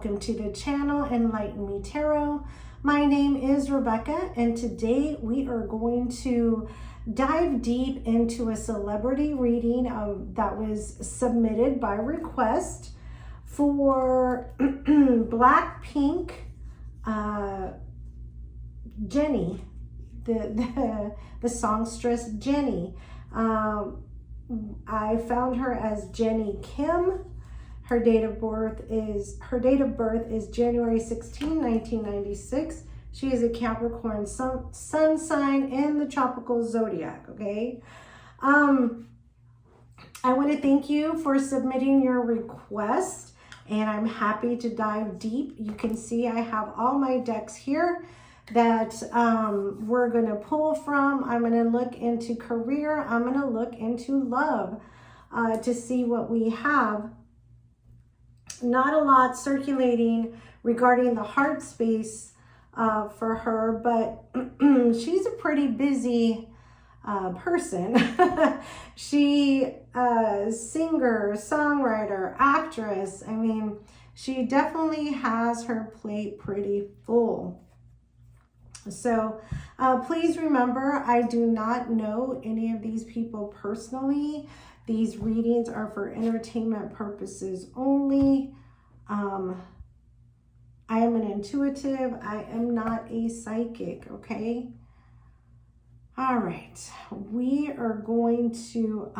welcome to the channel Enlighten Me Tarot. My name is Rebecca, and today we are going to dive deep into a celebrity reading that was submitted by request for Blackpink, Jennie, the songstress Jennie. I found her as Jennie Kim. Her date of birth is January 16, 1996. She is a Capricorn sun sign in the tropical zodiac, okay? I want to thank you for submitting your request, and I'm happy to dive deep. You can see I have all my decks here that we're going to pull from. I'm going to look into career. I'm going to look into love to see what we have. Not a lot circulating regarding the heart space for her, but she's a pretty busy person. She singer, songwriter, actress. I mean, she definitely has her plate pretty full. So please remember, I do not know any of these people personally. These readings are for entertainment purposes only. I am an intuitive. I am not a psychic, okay? All right. We are going to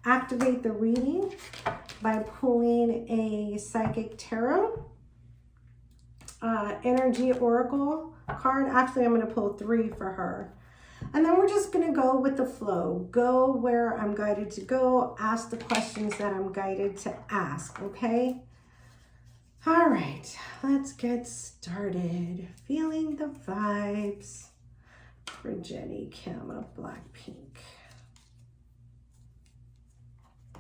activate the reading by pulling a psychic tarot. Energy oracle card. Actually, I'm going to pull 3 for her. And then we're just going to go with the flow. Go where I'm guided to go. Ask the questions that I'm guided to ask, okay? All right, let's get started. Feeling the vibes for Jennie Kim of Blackpink. I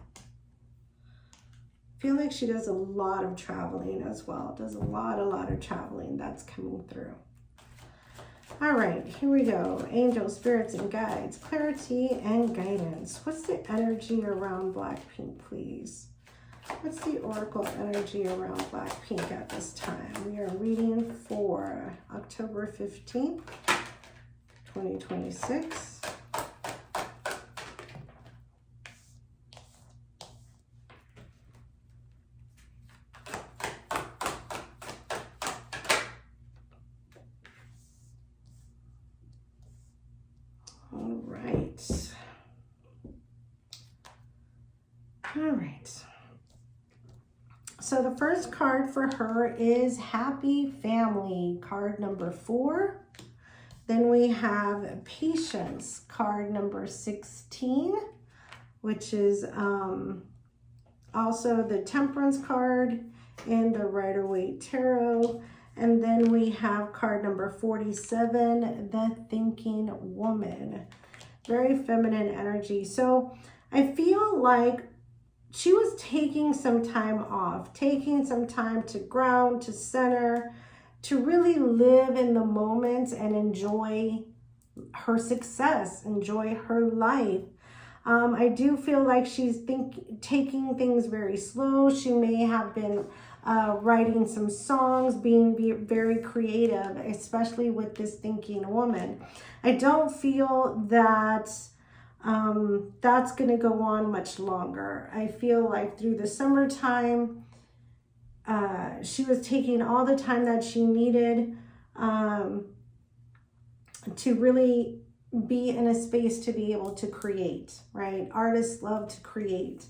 feel like she does a lot of traveling as well. Does a lot of traveling that's coming through. All right, here we go. Angels, spirits, and guides. Clarity and guidance. What's the energy around Blackpink, please? What's the oracle energy around Blackpink at this time? We are reading for October 15th, 2026. All right. So the first card for her is Happy Family, card number 4. Then we have Patience, card number 16, which is also the Temperance card in the Rider-Waite Tarot. And then we have card number 47, the Thinking Woman. Very feminine energy. So I feel like she was taking some time off, taking some time to ground, to center, to really live in the moment and enjoy her success, enjoy her life. I do feel like she's taking things very slow. She may have been writing some songs, being very creative, especially with this Thinking Woman. I don't feel that that's going to go on much longer. I feel like through the summertime, she was taking all the time that she needed to really be in a space to be able to create, right? Artists love to create.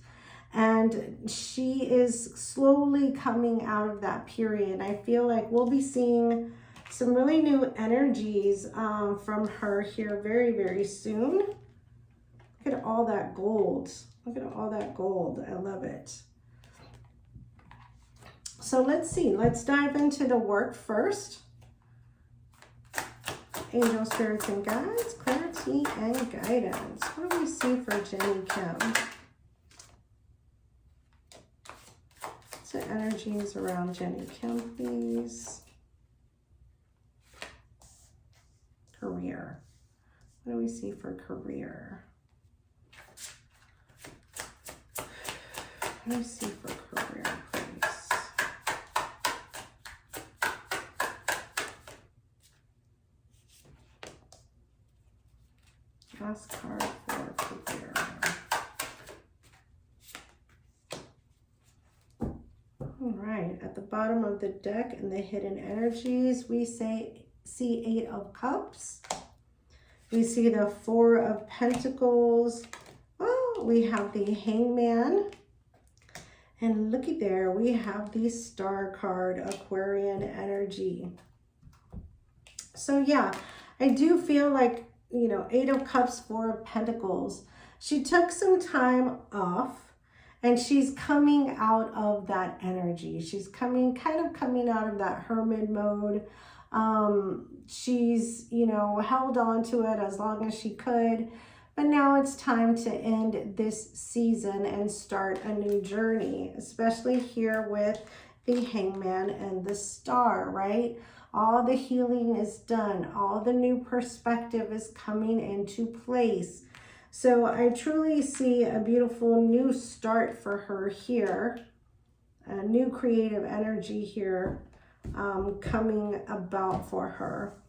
And she is slowly coming out of that period. I feel like we'll be seeing some really new energies from her here very, very soon. Look at all that gold. Look at all that gold. I love it. So let's see. Let's dive into the work first. Angel, spirits, and guides. Clarity and guidance. What do we see for Jennie Kim? What's the energies around Jennie Kim, please? Career. What do we see for career? What do we see for career, please? Last card for figure. All right, at the bottom of the deck in the hidden energies, we see 8 of Cups. We see the 4 of Pentacles. Oh, we have the Hangman. And looky there, we have the Star card, Aquarian energy. So yeah, I do feel like, you know, 8 of Cups, 4 of Pentacles. She took some time off and she's coming out of that energy. She's kind of coming out of that hermit mode. She's, you know, held on to it as long as she could, but now it's time to end this season and start a new journey, especially here with the Hangman and the Star, right? All the healing is done. All the new perspective is coming into place. So I truly see a beautiful new start for her here. A new creative energy here coming about for her.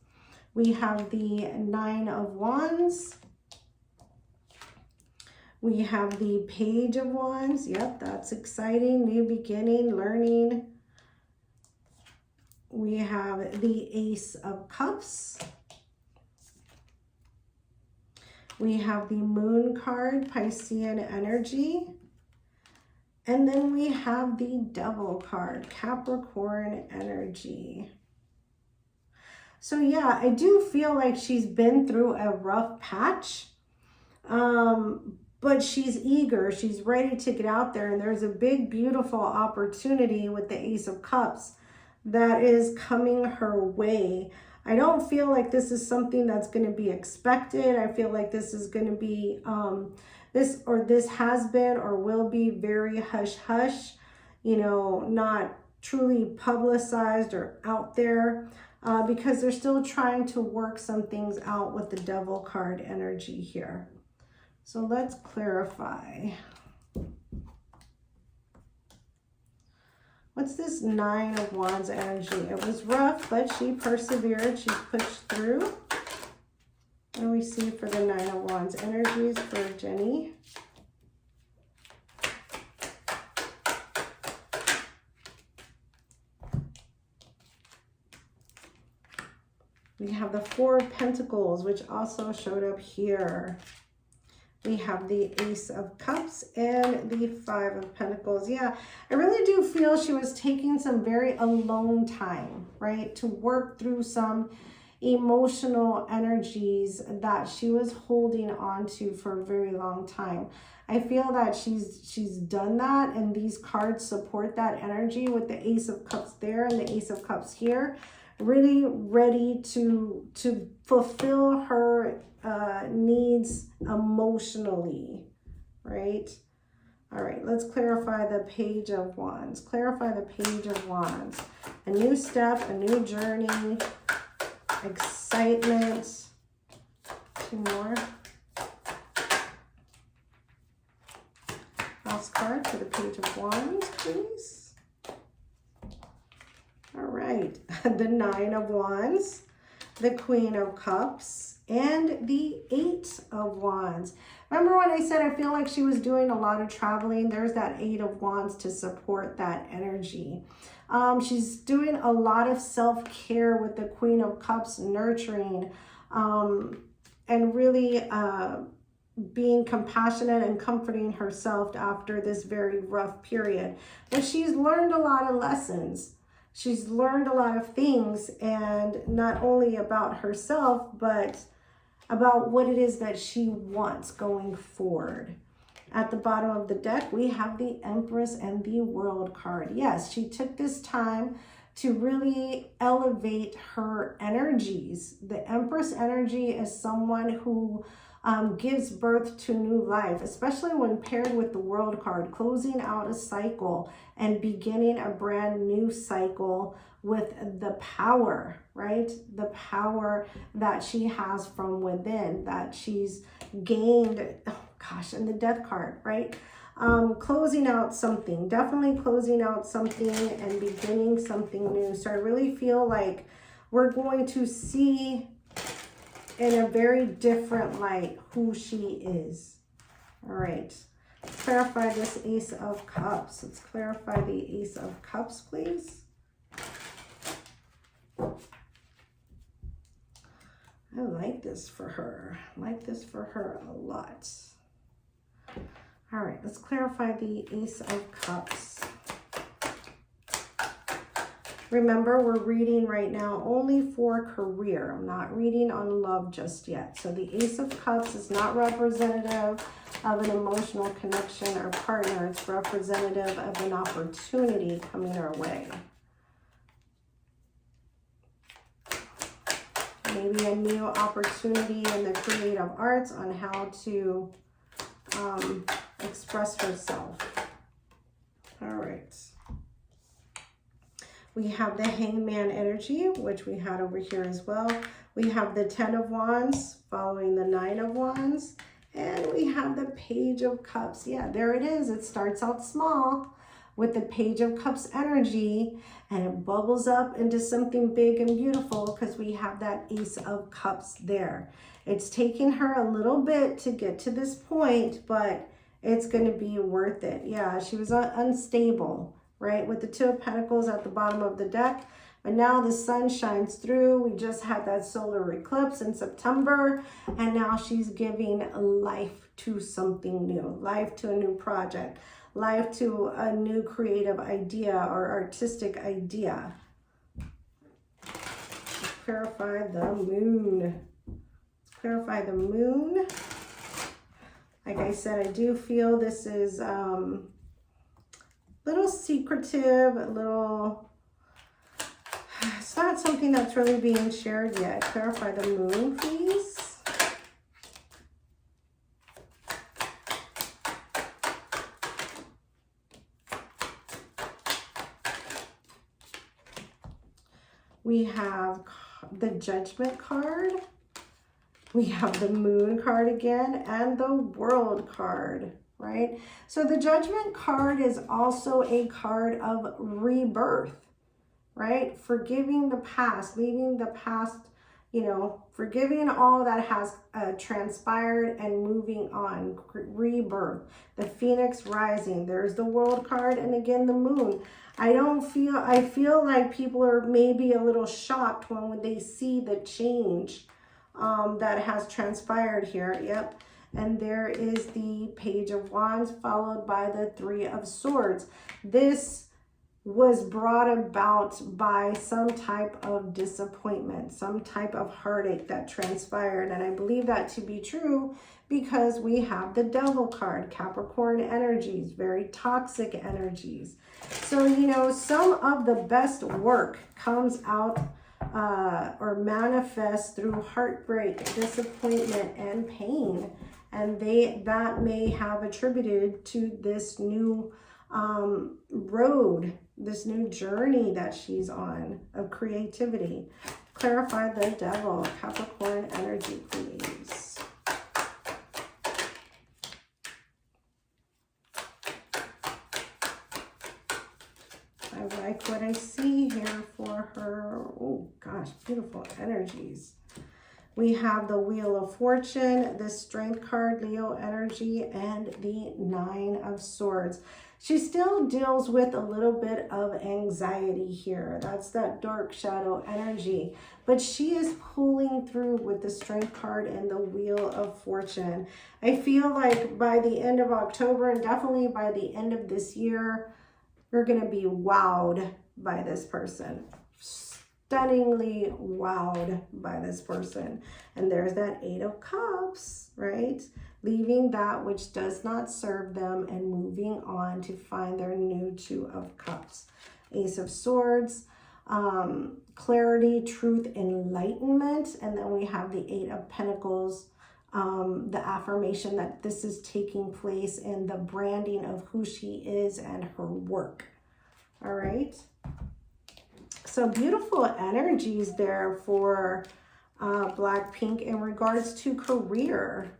We have the 9 of Wands. We have the Page of Wands. Yep, that's exciting. New beginning, learning. We have the Ace of Cups. We have the Moon card, Piscean energy. And then we have the Devil card, Capricorn energy. So yeah, I do feel like she's been through a rough patch. But she's eager, she's ready to get out there. And there's a big, beautiful opportunity with the Ace of Cups that is coming her way. I don't feel like this is something that's going to be expected. I feel like this is going to be, this has been or will be very hush-hush, you know, not truly publicized or out there, because they're still trying to work some things out with the Devil card energy here. So let's clarify. What's this 9 of Wands energy? It was rough, but she persevered. She pushed through. What do we see for the 9 of Wands energies for Jennie? We have the 4 of Pentacles, which also showed up here. We have the Ace of Cups and the 5 of Pentacles. Yeah, I really do feel she was taking some very alone time, right? To work through some emotional energies that she was holding on to for a very long time. I feel that she's done that, and these cards support that energy with the Ace of Cups there and the Ace of Cups here. Really ready to fulfill her needs emotionally, right? All right, let's clarify the Page of Wands. Clarify the Page of Wands. A new step, a new journey, excitement. 2 more. Last card for the Page of Wands, please. All right, the 9 of Wands, the Queen of Cups, and the 8 of Wands. Remember when I said I feel like she was doing a lot of traveling? There's that 8 of Wands to support that energy. She's doing a lot of self-care with the Queen of Cups, nurturing, and really being compassionate and comforting herself after this very rough period. But she's learned a lot of lessons. She's learned a lot of things, and not only about herself, but about what it is that she wants going forward. At the bottom of the deck, we have the Empress and the World card. Yes, she took this time to really elevate her energies. The Empress energy is someone who gives birth to new life, especially when paired with the World card, closing out a cycle and beginning a brand new cycle with the power, right? The power that she has from within, that she's gained, oh gosh, and the Death card, right? Closing out something, definitely closing out something and beginning something new. So I really feel like we're going to see in a very different light who she is. All right. Let's clarify this Ace of Cups. Let's clarify the Ace of Cups, please. I like this for her. I like this for her a lot. All right, let's clarify the Ace of Cups. Remember, we're reading right now only for career. I'm not reading on love just yet. So the Ace of Cups is not representative of an emotional connection or partner. It's representative of an opportunity coming our way. Maybe a new opportunity in the creative arts on how to express herself. All right. We have the Hangman energy, which we had over here as well. We have the 10 of Wands following the 9 of Wands. And we have the Page of Cups. Yeah, there it is. It starts out small with the Page of Cups energy, and it bubbles up into something big and beautiful because we have that Ace of Cups there. It's taking her a little bit to get to this point, but it's going to be worth it. Yeah, she was unstable, right? With the 2 of Pentacles at the bottom of the deck. But now the sun shines through. We just had that solar eclipse in September. And now she's giving life to something new. Life to a new project. Life to a new creative idea or artistic idea. Clarify the moon. Clarify the moon. Like I said, I do feel this is a little secretive, a little, it's not something that's really being shared yet. Clarify the moon, please. We have the Judgment card. We have the Moon card again and the World card, right? So the Judgment card is also a card of rebirth, right? Forgiving the past, leaving the past, you know, forgiving all that has transpired and moving on, rebirth. The Phoenix rising, there's the World card, and again, the Moon. I feel like people are maybe a little shocked when they see the change that has transpired here. Yep. And there is the Page of Wands followed by the 3 of Swords. This was brought about by some type of disappointment, some type of heartache that transpired. And I believe that to be true because we have the Devil card, Capricorn energies, very toxic energies. So, you know, some of the best work comes out or manifest through heartbreak, disappointment, and pain. And that may have attributed to this new road, this new journey that she's on of creativity. Clarify the Devil, Capricorn energy, please. I like what I see here for her. Oh gosh, beautiful energies. We have the Wheel of Fortune, the Strength card, Leo energy, and the 9 of Swords. She still deals with a little bit of anxiety here. That's that dark shadow energy. But she is pulling through with the Strength card and the Wheel of Fortune. I feel like by the end of October and definitely by the end of this year, you're going to be wowed by this person. Stunningly wowed by this person. And there's that 8 of Cups, right? Leaving that which does not serve them and moving on to find their new 2 of Cups. Ace of Swords, clarity, truth, enlightenment. And then we have the 8 of Pentacles, the affirmation that this is taking place in the branding of who she is and her work. All right. So beautiful energies there for Blackpink in regards to career.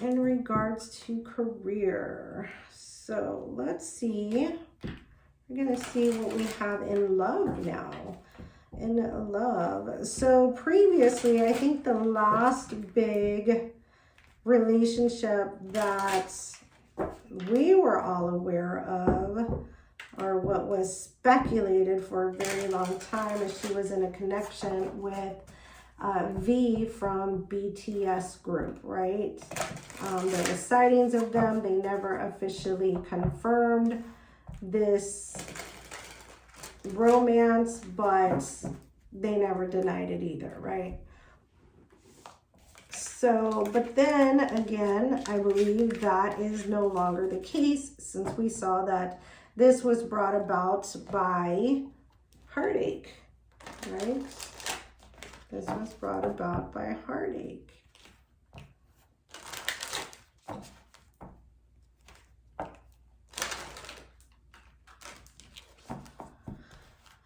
In regards to career. So let's see. We're going to see what we have in love now. in love. So previously, I think the last big relationship that we were all aware of, or what was speculated for a very long time, is she was in a connection with V from BTS group, right? There were sightings of them. They never officially confirmed this romance, but they never denied it either, right? So, but then again, I believe that is no longer the case, since we saw that this was brought about by heartache, right? This was brought about by heartache.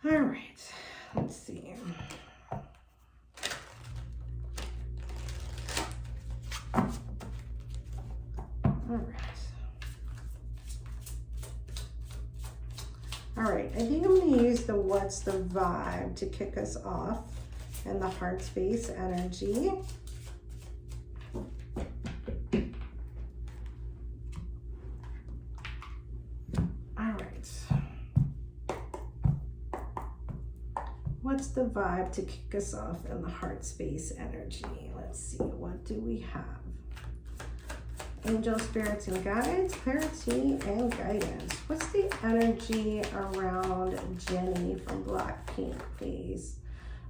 All right, let's see. All right, I think I'm going to use the what's the vibe to kick us off and the heart space energy. All right. What's the vibe to kick us off in the heart space energy? Let's see, what do we have? Angel, spirits, and guides, clarity, and guidance. What's the energy around Jennie from Blackpink, please?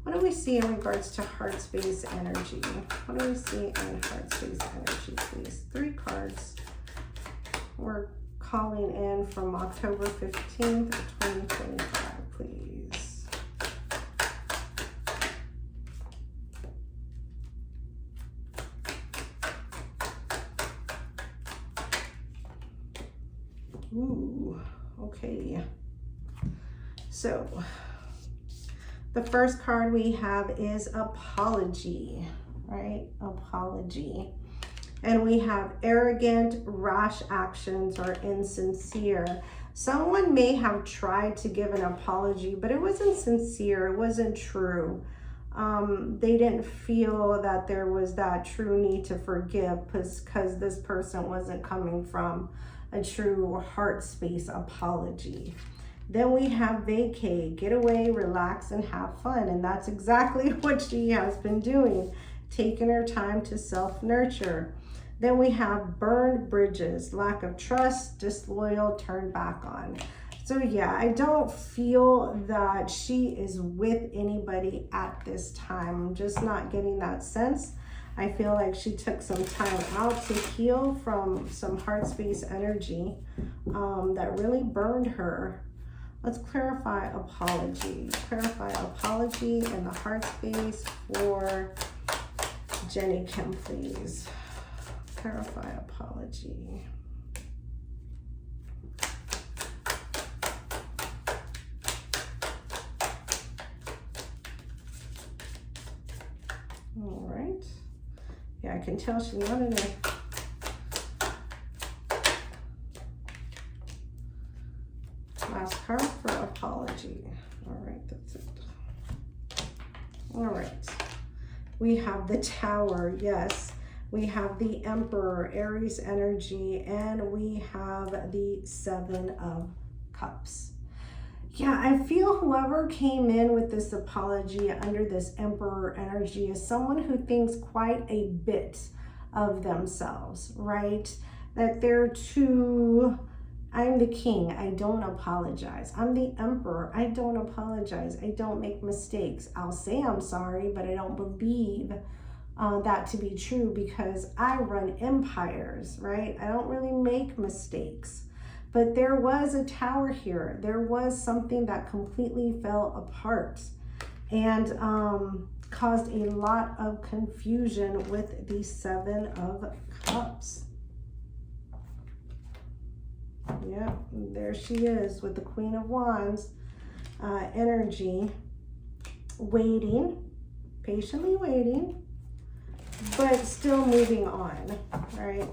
What do we see in regards to heart space energy? What do we see in heart space energy, please? 3 cards. We're calling in from October 15th, 2025, please. Ooh, okay. So, the first card we have is apology, right? Apology. And we have arrogant, rash actions, or insincere. Someone may have tried to give an apology, but it wasn't sincere. It wasn't true. They didn't feel that there was that true need to forgive because this person wasn't coming from a true heart space apology. Then we have vacay, get away, relax, and have fun. And that's exactly what she has been doing, taking her time to self-nurture. Then we have burned bridges, lack of trust, disloyal, turned back on. So yeah, I don't feel that she is with anybody at this time. I'm just not getting that sense. I feel like she took some time out to heal from some heart space energy that really burned her. Let's clarify apology. Clarify apology in the heart space for Jennie Kim, please. Clarify apology. All right. Yeah, I can tell she wanted it. Last card for apology. All right, that's it. All right. We have the Tower, yes. We have the Emperor, Aries energy, and we have the 7 of Cups. Yeah, I feel whoever came in with this apology under this Emperor energy is someone who thinks quite a bit of themselves, right? That they're too, I'm the king, I don't apologize. I'm the emperor, I don't apologize. I don't make mistakes. I'll say I'm sorry, but I don't believe that to be true because I run empires, right? I don't really make mistakes. But there was a Tower here. There was something that completely fell apart and caused a lot of confusion with the 7 of Cups. Yeah, there she is with the Queen of Wands energy, waiting, patiently waiting, but still moving on, right?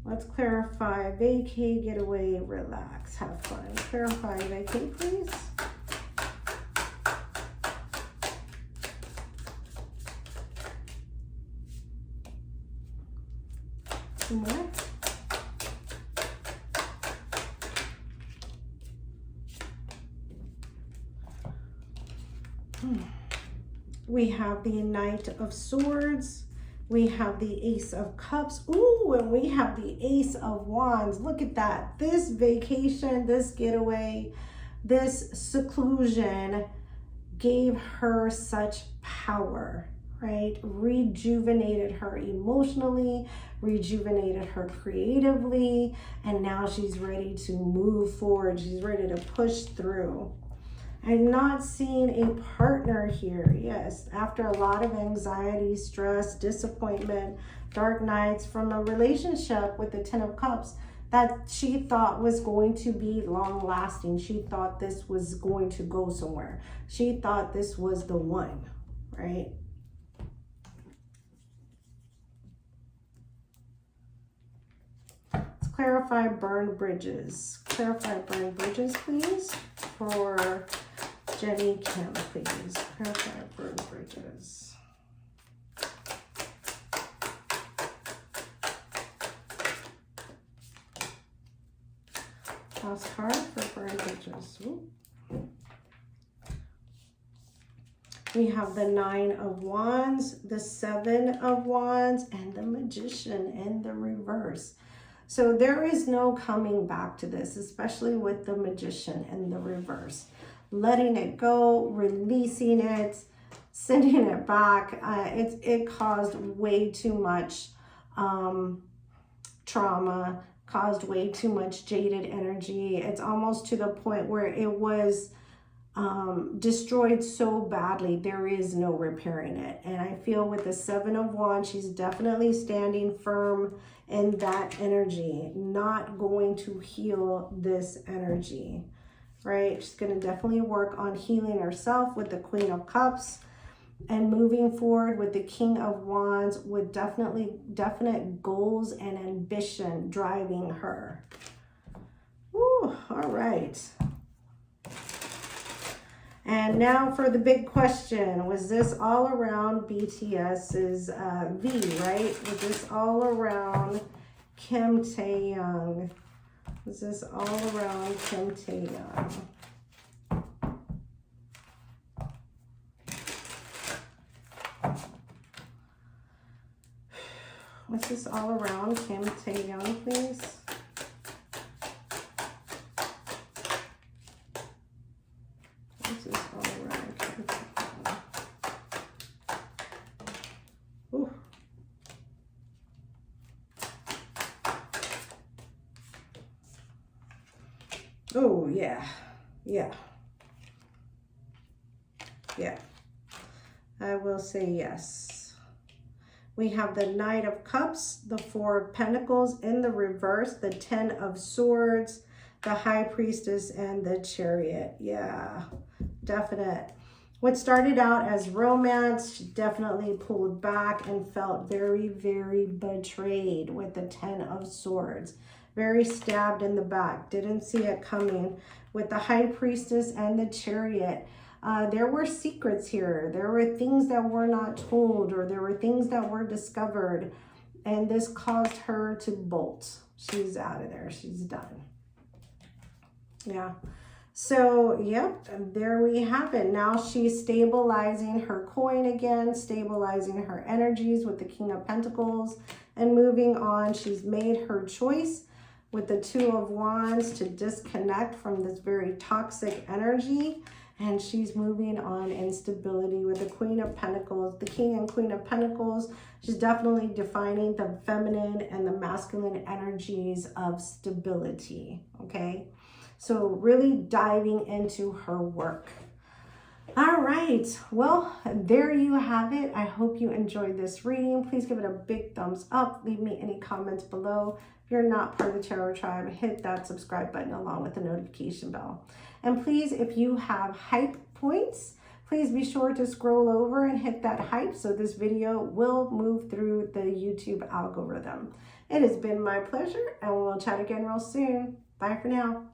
Let's clarify vacay, get away, relax, have fun. Clarify vacay, please. We have the Knight of Swords. We have the Ace of Cups. Ooh, and we have the Ace of Wands. Look at that. This vacation, this getaway, this seclusion gave her such power, right? Rejuvenated her emotionally, rejuvenated her creatively, and now she's ready to move forward. She's ready to push through. I'm not seeing a partner here. Yes, after a lot of anxiety, stress, disappointment, dark nights from a relationship with the Ten of Cups that she thought was going to be long lasting. She thought this was going to go somewhere. She thought this was the one, right? Let's clarify burned bridges. Clarify burned bridges, please, for Jennie Kim, please. Clarify burned bridges. Last card for burned bridges. Ooh. We have the Nine of Wands, the Seven of Wands, and the Magician in the reverse. So there is no coming back to this, especially with the Magician in the reverse. Letting it go, releasing it, sending it back. It caused way too much trauma, caused way too much jaded energy. It's almost to the point where it was destroyed so badly, there is no repairing it. And I feel with the Seven of Wands, she's definitely standing firm in that energy, not going to heal this energy, right? She's going to definitely work on healing herself with the Queen of Cups and moving forward with the King of Wands with definite goals and ambition driving her. Ooh, all right. And now for the big question, was this all around BTS's V, right? Was this all around Kim Tae-young? Was this all around Kim Tae-young? Was this all around Kim Tae-young, please? Was this all around Kim Tae-young? Ooh. Oh, yeah. Yeah. Yeah. I will say yes. We have the Knight of Cups, the Four of Pentacles in the reverse, the Ten of Swords, the High Priestess, and the Chariot. Yeah, definite. What started out as romance, she definitely pulled back and felt very, very betrayed with the Ten of Swords. Very stabbed in the back. Didn't see it coming. With the High Priestess and the Chariot, there were secrets here. There were things that were not told, or there were things that were discovered, and this caused her to bolt. She's out of there. She's done. Yeah. So, yep, there we have it. Now she's stabilizing her coin again, stabilizing her energies with the King of Pentacles, and moving on. She's made her choice with the Two of Wands to disconnect from this very toxic energy. And she's moving on in stability with the Queen of Pentacles, the King and Queen of Pentacles. She's definitely defining the feminine and the masculine energies of stability, okay? So really diving into her work. All right, well, there you have it. I hope you enjoyed this reading. Please give it a big thumbs up. Leave me any comments below. If you're not part of the Tarot Tribe, hit that subscribe button along with the notification bell. And please, if you have hype points, please be sure to scroll over and hit that hype so this video will move through the YouTube algorithm. It has been my pleasure, and we'll chat again real soon. Bye for now.